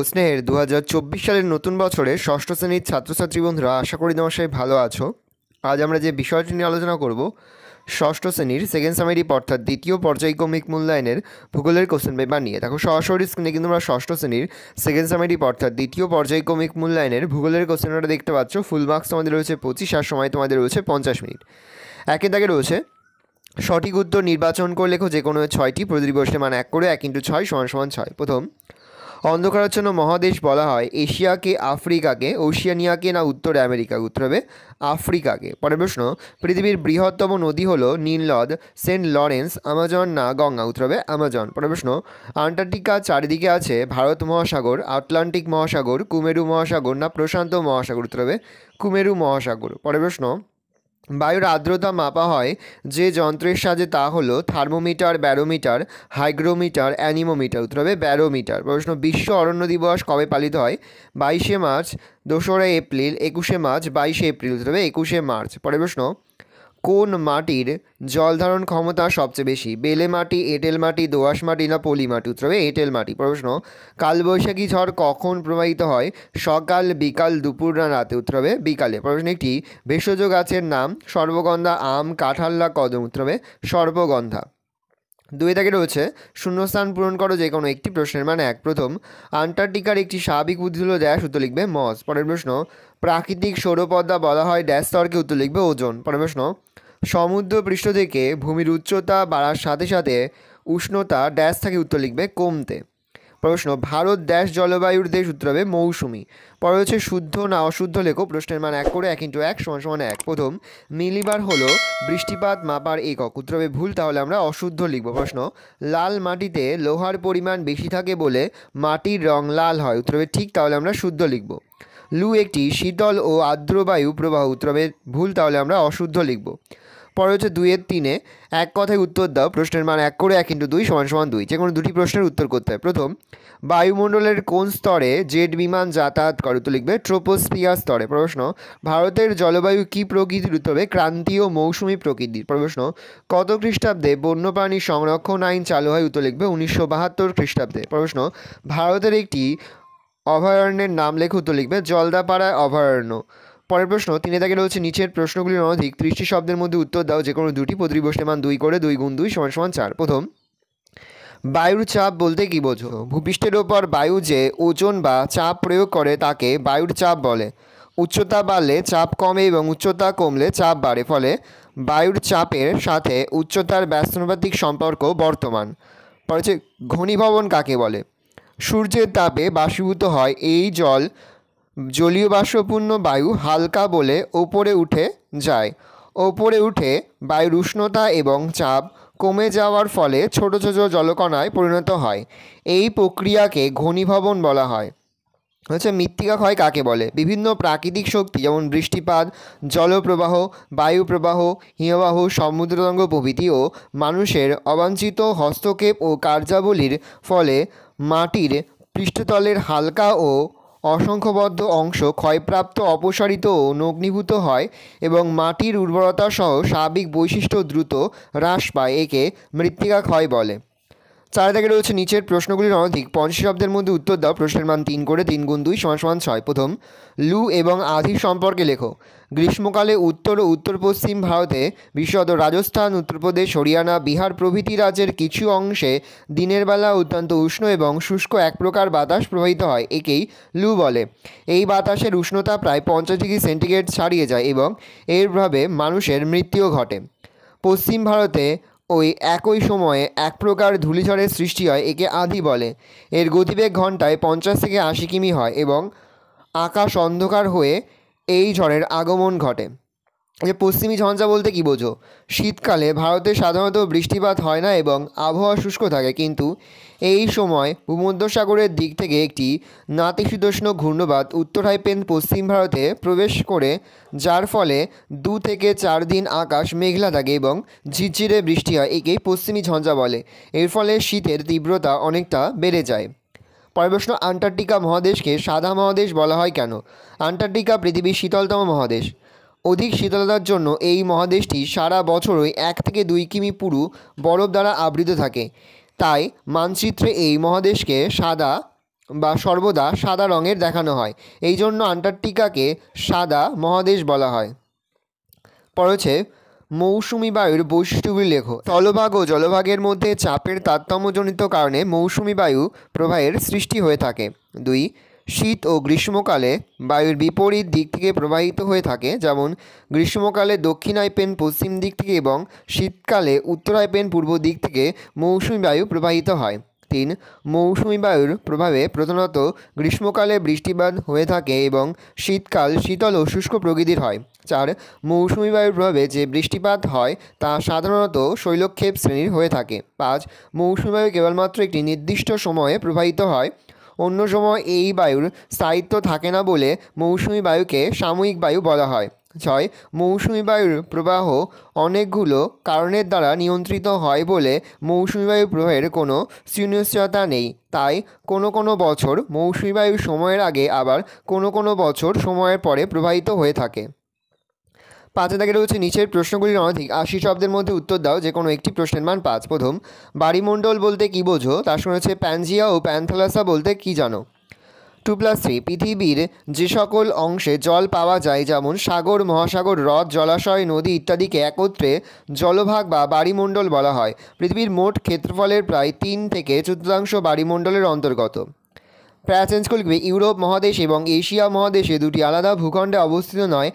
স্নেহের 2024 সালের নতুন বছরে ষষ্ঠ শ্রেণীর ছাত্রছাত্রী বন্ধুরা, আশা করি তোমার সবাই ভালো আছো। আজ আমরা যে বিষয়টি নিয়ে আলোচনা করব, ষষ্ঠ শ্রেণীর সেকেন্ড সামেরিপ অর্থাৎ দ্বিতীয় পর্যায়ক্রমিক মূল্যায়নের ভূগোলের কোশ্চেন পেপার নিয়ে। দেখো, সরাসরি স্ক্রিনে কিন্তু আমরা ষষ্ঠ শ্রেণীর সেকেন্ড সামেরিপ অর্থাৎ দ্বিতীয় পর্যায়ক্রমিক মূল্যায়নের ভূগোলের কোশ্চেন পেপারটা দেখতে পাচ্ছ। ফুল মার্কস তোমাদের রয়েছে 25, আর সময় তোমাদের রয়েছে 50 মিনিট। একে দাগে রয়েছে সঠিক উত্তর নির্বাচন করে লেখো যে কোনো 6টি, প্রতিটি প্রশ্নের মান 1 করে 1 × 6 = 6। প্রথম, অন্ধকারাচ্ছন্ন মহাদেশ বলা হয় এশিয়াকে, আফ্রিকাকে, ওশিয়ানিয়াকে না উত্তর আমেরিকা? উত্তর হবে আফ্রিকাকে। পরের প্রশ্ন, পৃথিবীর বৃহত্তম নদী হলো নীল নদ, সেন্ট লরেন্স, আমাজন না গঙ্গা? উত্তর হবে আমাজন। পরের প্রশ্ন, আন্টার্কটিকার চারিদিকে আছে ভারত মহাসাগর, আটলান্টিক মহাসাগর, কুমেরু মহাসাগর না প্রশান্ত মহাসাগর? উত্তর হবে কুমেরু মহাসাগর। পরের প্রশ্ন, বায়ুর আর্দ্রতা মাপা হয় যে যন্ত্রের সাহায্যে তা হলো থার্মোমিটার, ব্যারোমিটার, হাইগ্রোমিটার, অ্যানিমোমিটার? উত্তর হবে ব্যারোমিটার। প্রশ্ন, বিশ্ব অরণ্য দিবস কবে পালিত হয়? 22শে মার্চ, 2রা এপ্রিল, 21শে মার্চ, 22শে এপ্রিল? উত্তর হবে 21শে মার্চ। পরের প্রশ্ন, কোন মাটির জল ধারণ ক্ষমতা সবচেয়ে বেশি? বেলে মাটি, এঁটেল মাটি, দোআঁশ মাটি না পলি মাটি? উত্তর হবে এঁটেল মাটি। প্রশ্ন, কালবৈশাখী ঝড় কখন প্রবাহিত হয়? সকাল, বিকাল, দুপুর না রাতে? উত্তর হবে বিকালে। প্রশ্ন, একটি ভেষজ গাছের নাম? সর্পগন্ধা, আম, কাঁঠাল না কদম? উত্তর হবে সর্পগন্ধা। 2 দাগে রয়েছে শূন্যস্থান পূরণ করো যে কোনো একটি, প্রশ্নের মান 1। প্রথম, আন্টার্কটিকার একটি স্বাভাবিক উদ্ভিদ হলো ড্যাশ? উত্তর লিখবে মস। পরের প্রশ্ন, প্রাকৃতিক সৌরপদ্মা বলা হয় ড্যাশ স্তরকে? উত্তর লিখবে ওজোন। পরের প্রশ্ন, সমুদ্র পৃষ্ঠ থেকে ভূমির উচ্চতা বাড়ার সাথে সাথে উষ্ণতা ড্যাশ থাকে? উত্তর লিখবে কমতে। প্রশ্ন, ভারত ড্যাশ জলবায়ুর দেশ? উত্তর হবে মৌসুমি। পরে হচ্ছে শুদ্ধ না অশুদ্ধ লেখো, প্রশ্নের মান 1 করে 1 × 1 = 1। প্রথম, মিলিবার হলো বৃষ্টিপাত মাপার একক? উত্তর হবে ভুল, তাহলে আমরা অশুদ্ধ লিখব। প্রশ্ন, লাল মাটিতে লোহার পরিমাণ বেশি থাকে বলে মাটির রং লাল হয়? উত্তর হবে ঠিক, তাহলে আমরা শুদ্ধ লিখব। লু একটি শীতল ও আর্দ্র বায়ু প্রবাহ? উত্তর হবে ভুল, তাহলে আমরা অশুদ্ধ লিখব। পরে হচ্ছে 2-এর 3-এ এক কথায় উত্তর দাও, প্রশ্নের মান 1 করে 1 × 2 = 2। যে কোনো দুটি প্রশ্নের উত্তর করতে হয়। প্রথম, বায়ুমণ্ডলের কোন স্তরে জেট বিমান যাতায়াত করে? উত্তর লিখবে ট্রোপোস্ফিয়ার স্তরে। প্রশ্ন, ভারতের জলবায়ু কী প্রকৃতির? উত্তর হবে ক্রান্তীয় মৌসুমী প্রকৃতির। প্রশ্ন, কত খ্রিস্টাব্দে বন্যপ্রাণী সংরক্ষণ আইন চালু হয়? উত্তর লিখবে 1972 খ্রিস্টাব্দে। প্রশ্ন, ভারতের একটি অভয়ারণ্যের নাম লেখো? উত্তর লিখবে জলদাপাড়া অভয়ারণ্য। পরের প্রশ্ন, 3 দাগে রয়েছে নিচের প্রশ্নগুলির অনধিক 30টি শব্দের মধ্যে উত্তর দাও যে কোনো দুটি, প্রতিটি প্রশ্নের মান 2 করে 2 × 2 = 4। প্রথম, বায়ুর চাপ বলতে কী বোঝো? ভূপৃষ্ঠের ওপর বায়ু যে ওজন বা চাপ প্রয়োগ করে তাকে বায়ুর চাপ বলে। উচ্চতা বাড়লে চাপ কমে এবং উচ্চতা কমলে চাপ বাড়ে, ফলে বায়ুর চাপের সাথে উচ্চতার ব্যস্তানুপাতিক সম্পর্ক বর্তমান। পরে হচ্ছে ঘনীভবন কাকে বলে? সূর্যের তাপে বাষ্পীভূত হয় এই জলীয় বাষ্পপূর্ণ বায়ু হালকা বলে ওপরে উঠে যায়। ওপরে উঠে বায়ুর উষ্ণতা এবং চাপ কমে যাওয়ার ফলে ছোট ছোট জলকণায় পরিণত হয়। এই প্রক্রিয়াকে ঘনীভবন বলা হয়। হচ্ছে মৃত্তিকা ক্ষয় কাকে বলে? বিভিন্ন প্রাকৃতিক শক্তি যেমন বৃষ্টিপাত, জলপ্রবাহ, বায়ুপ্রবাহ, হিমবাহ, সমুদ্রতরঙ্গ প্রভৃতি ও মানুষের অবাঞ্ছিত হস্তক্ষেপ ও কার্যাবলীর ফলে মাটির পৃষ্ঠতলের হালকা ও অসংখ্যবদ্ধ অংশ ক্ষয়প্রাপ্ত, অপসারিত ও নগ্নীভূত হয় এবং মাটির উর্বরতা সহ স্বাভাবিক বৈশিষ্ট্য দ্রুত হ্রাস পায়। একে মৃত্তিকা ক্ষয় বলে। 4 দাগে রয়েছে নিচের প্রশ্নগুলির অনধিক 50 শব্দের মধ্যে উত্তর দাও, প্রশ্নের মান 3 করে 3 × 2 = 6। প্রথম, লু এবং আধি সম্পর্কে লেখো। গ্রীষ্মকালে উত্তর ও উত্তর পশ্চিম ভারতে, বিশেষত রাজস্থান, উত্তরপ্রদেশ, হরিয়ানা, বিহার প্রভৃতি রাজ্যের কিছু অংশে দিনের বেলা অত্যন্ত উষ্ণ এবং শুষ্ক এক প্রকার বাতাস প্রবাহিত হয়, একেই লু বলে। এই বাতাসের উষ্ণতা প্রায় 50°C ছাড়িয়ে যায় এবং এর প্রভাবে মানুষের মৃত্যুও ঘটে। পশ্চিম ভারতে ওই একই সময়ে এক প্রকার ধূলিঝড়ের সৃষ্টি হয়, একে আঁধি বলে। এর গতিবেগ ঘন্টায় 50 থেকে 80 কিমি হয় এবং আকাশ অন্ধকার হয়ে এই ঝড়ের আগমন ঘটে। যে পশ্চিমী ঝঞ্ঝা বলতে কী বোঝো? শীতকালে ভারতে সাধারণত বৃষ্টিপাত হয় না এবং আবহাওয়া শুষ্ক থাকে, কিন্তু এই সময় ভূমধ্যসাগরের দিক থেকে একটি নাতিশীতোষ্ণ ঘূর্ণবাত উত্তর হাইপেন পশ্চিম ভারতে প্রবেশ করে, যার ফলে 2 থেকে 4 দিন আকাশ মেঘলা থাকে এবং ঝিরঝিরে বৃষ্টি হয়, একেই পশ্চিমী ঝঞ্ঝা বলে। এর ফলে শীতের তীব্রতা অনেকটা বেড়ে যায়। পরের প্রশ্ন, আন্টার্কটিকা মহাদেশকে সাদা মহাদেশ বলা হয় কেন? আন্টার্কটিকা পৃথিবীর শীতলতম মহাদেশ। অধিক শীতলতার জন্য এই মহাদেশটি সারা বছরই 1 থেকে 2 কিমি পুরু বরফ দ্বারা আবৃত থাকে। তাই মানচিত্রে এই মহাদেশকে সাদা বা সর্বদা সাদা রঙের দেখানো হয়, এই জন্য আন্টার্কটিকাকে সাদা মহাদেশ বলা হয়। পরে হচ্ছে মৌসুমি বায়ুর বৈশিষ্ট্যগুলি লেখো। স্থলভাগ ও জলভাগের মধ্যে চাপের তারতম্যজনিত কারণে মৌসুমি বায়ু প্রবাহের সৃষ্টি হয়ে থাকে। 2. শীত ও গ্রীষ্মকালে বায়ুর বিপরীত দিক থেকে প্রবাহিত হয়ে থাকে, যেমন গ্রীষ্মকালে দক্ষিণায় পেন পশ্চিম দিক থেকে এবং শীতকালে উত্তরায় পেন পূর্ব দিক থেকে মৌসুমি বায়ু প্রবাহিত হয়। 3. মৌসুমি বায়ুর প্রভাবে প্রধানত গ্রীষ্মকালে বৃষ্টিপাত হয়ে থাকে এবং শীতকাল শীতল ও শুষ্ক প্রকৃতির হয়। 4. মৌসুমি বায়ুর প্রভাবে যে বৃষ্টিপাত হয় তা সাধারণত শৈলক্ষেপ শ্রেণীর হয়ে থাকে। 5. মৌসুমি বায়ু কেবলমাত্র একটি নির্দিষ্ট সময়ে প্রবাহিত হয়, অন্য সময় এই বায়ুর স্থায়িত্ব থাকে না বলে মৌসুমি বায়ুকে সাময়িক বায়ু বলা হয়। 6. মৌসুমি বায়ুর প্রবাহ অনেকগুলো কারণের দ্বারা নিয়ন্ত্রিত হয় বলে মৌসুমি বায়ু প্রবাহের কোনো সুনিশ্চয়তা নেই, তাই কোনো কোনো বছর মৌসুমি বায়ু সময়ের আগে আবার কোনো কোনো বছর সময়ের পরে প্রবাহিত হয়ে থাকে। 5 দাগের হচ্ছে নিচের প্রশ্নগুলির অনধিক 80 শব্দের মধ্যে উত্তর দাও, যে কোনো একটি প্রশ্নের মান 5। প্রথম, বাড়িমণ্ডল বলতে কী বোঝো? তার সঙ্গে হচ্ছে প্যানজিয়া ও প্যান্থালাসা বলতে কী জানো? 2+3, পৃথিবীর যে সকল অংশে জল পাওয়া যায়, যেমন সাগর, মহাসাগর, হ্রদ, জলাশয়, নদী ইত্যাদিকে একত্রে জলভাগ বা বাড়িমণ্ডল বলা হয়। পৃথিবীর মোট ক্ষেত্রফলের প্রায় 3 থেকে 4 বাড়িমণ্ডলের অন্তর্গত। প্রায় চেঞ্জ করবে, ইউরোপ মহাদেশ এবং এশিয়া মহাদেশে দুটি আলাদা ভূখণ্ডে অবস্থিত নয়,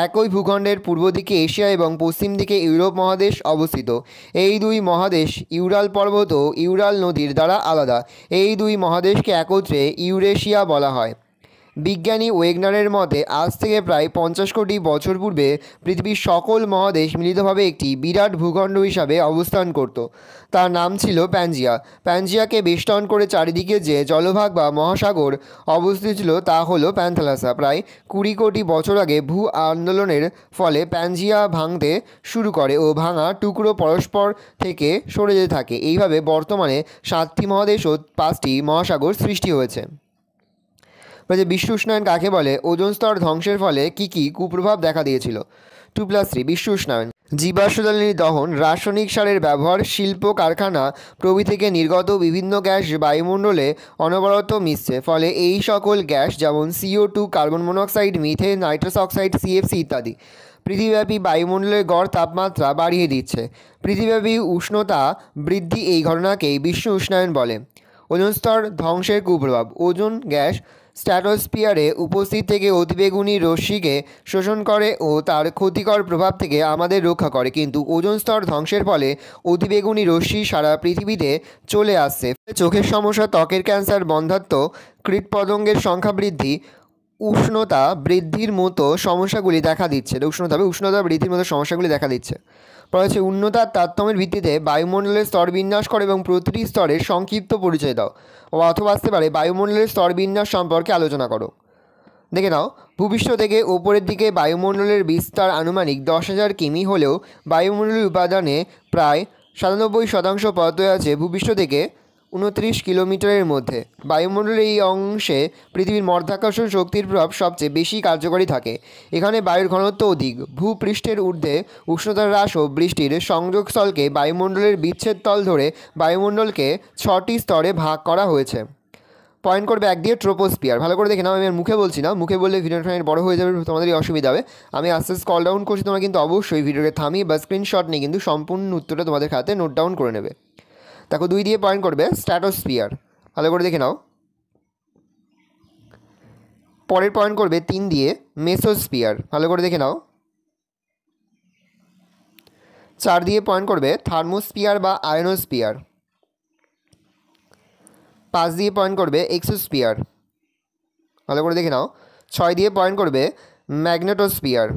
একই ভূখণ্ডের পূর্ব দিকে এশিয়া এবং পশ্চিম দিকে ইউরোপ মহাদেশ অবস্থিত। এই দুই মহাদেশ ইউরাল পর্বত ও ইউরাল নদীর দ্বারা আলাদা। এই দুই মহাদেশকে একত্রে ইউরেশিয়া বলা হয়। বিজ্ঞানী ওয়েগনারের মতে আজ থেকে প্রায় 50 কোটি বছর পূর্বে পৃথিবীর সকল মহাদেশ মিলিতভাবে একটি বিরাট ভূখণ্ড হিসাবে অবস্থান করত। তার নাম ছিল প্যানজিয়া। প্যানজিয়াকে বেষ্টন করে চারিদিকে যে জলভাগ বা মহাসাগর অবস্থিত ছিল তা হলো প্যান্থালাসা। প্রায় 20 কোটি বছর আগে ভূ আন্দোলনের ফলে প্যানজিয়া ভাঙতে শুরু করে ও ভাঙা টুকরো পরস্পর থেকে সরে যেতে থাকে। এইভাবে বর্তমানে 7টি মহাদেশ ও 5টি মহাসাগর সৃষ্টি হয়েছে। বিশ্ব উষ্ণায়ন কাকে বলে? ওজোন স্তর ধ্বংসের ফলে কী কী কুপ্রভাব দেখা দিয়েছিল? 2+3, বিশ্ব উষ্ণায়ন জীবাশ্ম জ্বালানি দহন, রাসায়নিক সারের ব্যবহার, শিল্প কারখানা প্রভৃতি থেকে নির্গত বিভিন্ন গ্যাস বায়ুমণ্ডলে অনবরত মিশছে, ফলে এই সকল গ্যাস যেমন CO2, carbon monoxide, methane, nitrous oxide, CFC ইত্যাদি পৃথিবীব্যাপী বায়ুমণ্ডলের গড় তাপমাত্রা বাড়িয়ে দিচ্ছে। পৃথিবীব্যাপী উষ্ণতা বৃদ্ধি এই ঘটনাকেই বিশ্ব উষ্ণায়ন বলে। ওজোন স্তর ধ্বংসের কুপ্রভাব, ওজোন গ্যাস স্ট্র্যাটোস্ফিয়ারে উপস্থিত থেকে অতিবেগুনি রশ্মিকে শোষণ করে ও তার ক্ষতিকর প্রভাব থেকে আমাদের রক্ষা করে, কিন্তু ওজোন স্তর ধ্বংসের ফলে অতিবেগুনি রশ্মি সারা পৃথিবীতে চলে আসছে। চোখের সমস্যা, ত্বকের ক্যান্সার, বন্ধ্যাত্ব, কীটপতঙ্গের সংখ্যা বৃদ্ধি, উষ্ণতা বৃদ্ধির মতো সমস্যাগুলি দেখা দিচ্ছে। উষ্ণতা বৃদ্ধির মতো সমস্যাগুলি দেখা দিচ্ছে। পরে হচ্ছে উষ্ণতার তারতম্যের ভিত্তিতে বায়ুমণ্ডলের স্তর বিন্যাস করো এবং প্রতিটি স্তরের সংক্ষিপ্ত পরিচয় দাও, অথবা আসতে পারে বায়ুমণ্ডলের স্তর বিন্যাস সম্পর্কে আলোচনা করো। দেখে নাও, ভূপৃষ্ঠ থেকে ওপরের দিকে বায়ুমণ্ডলের বিস্তার আনুমানিক 10,000 কিমি হলেও বায়ুমণ্ডলের উপাদানে প্রায় 97% পদার্থ আছে ভূপৃষ্ঠ থেকে 29 কিলোমিটারের মধ্যে। বায়ুমণ্ডলের এই অংশে পৃথিবীর মধ্যাকর্ষণ শক্তির প্রভাব সবচেয়ে বেশি কার্যকরী থাকে। এখানে বায়ুর ঘনত্ব অধিক। ভূপৃষ্ঠের ঊর্ধ্বে উষ্ণতা হ্রাস ও বৃষ্টির সংযোগস্থলকে বায়ুমণ্ডলের বিচ্ছেদ তল ধরে বায়ুমণ্ডলকে 6টি স্তরে ভাগ করা হয়েছে। পয়েন্ট করবে 1 দিয়ে ট্রোপোস্ফিয়ার। ভালো করে দেখে নাও, আমি আর মুখে বলছি না, মুখে বললে ভিডিওটা বড় হয়ে যাবে, তোমাদেরই অসুবিধা হবে। আমি আস্তে আস্তে স্ক্রল ডাউন করছি, তোমরা কিন্তু অবশ্যই ভিডিওকে থামিয়ে বা স্ক্রিনশট নিয়ে কিন্তু সম্পূর্ণ উত্তরটা তোমাদের খাতে নোট ডাউন করে নেবে। দেখো 2 দিয়ে পয়েন্ট করবে স্ট্র্যাটোস্ফিয়ার। ভালো করে দেখে নাও। পরের পয়েন্ট করবে 3 দিয়ে মেসোস্ফিয়ার। ভালো করে দেখে নাও। 4 দিয়ে পয়েন্ট করবে থার্মোস্ফিয়ার বা আয়নোস্ফিয়ার। 5 দিয়ে পয়েন্ট করবে এক্সোস্ফিয়ার। ভালো করে দেখে নাও। 6 দিয়ে পয়েন্ট করবে ম্যাগনেটোস্ফিয়ার।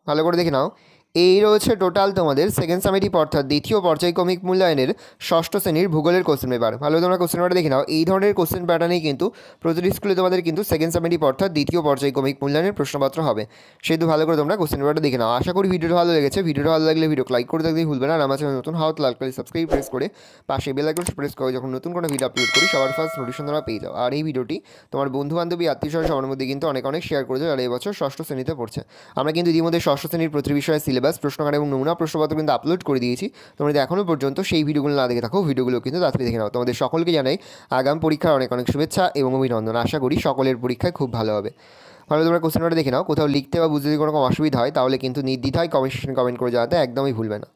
ভালো করে দেখে নাও। এই রয়েছে টোটাল তোমাদের সেকেন্ড সামেটিভ অর্থাৎ দ্বিতীয় পর্যায়ক্রমিক মূল্যায়নের ষষ্ঠ শ্রেণীর ভূগোলের কোশ্চেন পেপার। ভালো তোমরা কোশ্চেন পেপারটা দেখে নাও। এই ধরনের কোশ্চেন প্যাটার্নেই কিন্তু প্রতিটি স্কুলে তোমাদের কিন্তু সেকেন্ড সামেটিভ অর্থাৎ দ্বিতীয় পর্যায়ক্রমিক মূল্যায়নের প্রশ্নপত্র হবে, সেহেতু ভালো করে তোমরা কোশ্চেন পেপারটা দেখে নাও। আশা করি ভিডিওটা ভালো লেগেছে। ভিডিওটা ভালো লাগলে ভিডিও লাইক করে থাকতে ভুলবে না, আর আমার চ্যানেল নতুন হওয়া লাল করে সাবস্ক্রাইব প্রেস করে পাশে বেল আইকন প্রেস করে যখন নতুন কোনো ভিডিও আপলোড করি সবার ফার্স্ট নোটিফিকেশন তোমরা পেয়ে যাও। আর এই ভিডিওটি তোমার বন্ধু বান্ধবী আত্মীয় সবার মধ্যে কিন্তু অনেক শেয়ার করে যাও যারা এই বছর ষষ্ঠ শ্রেণীতে পড়ছে। আমরা কিন্তু ইতিমধ্যে ষষ্ঠ শ্রেণীর প্রতি বিষয়ে সিলেবাস সিলেবাস, প্রশ্নকার এবং নমুনা প্রশ্নপত্র কিন্তু আপলোড করে দিয়েছি। তোমরা যদি এখনও পর্যন্ত সেই ভিডিওগুলো না দেখে থাকো, ভিডিওগুলো কিন্তু তাড়াতাড়ি দেখে নাও। তোমাদের সকলকে জানাই আগাম পরীক্ষার অনেক অনেক শুভেচ্ছা এবং অভিনন্দন। আশা করি সকলের পরীক্ষায় খুব ভালো হবে। ভালো, তোমরা কোশ্চেনটা দেখে নাও। কোথাও লিখতে বা বুঝতে যদি কোনো রকম অসুবিধা হয় তাহলে কিন্তু নির্দ্বিধায় কমেন্ট সেকশনে কমেন্ট করে জানাতে একদমই ভুলবে না।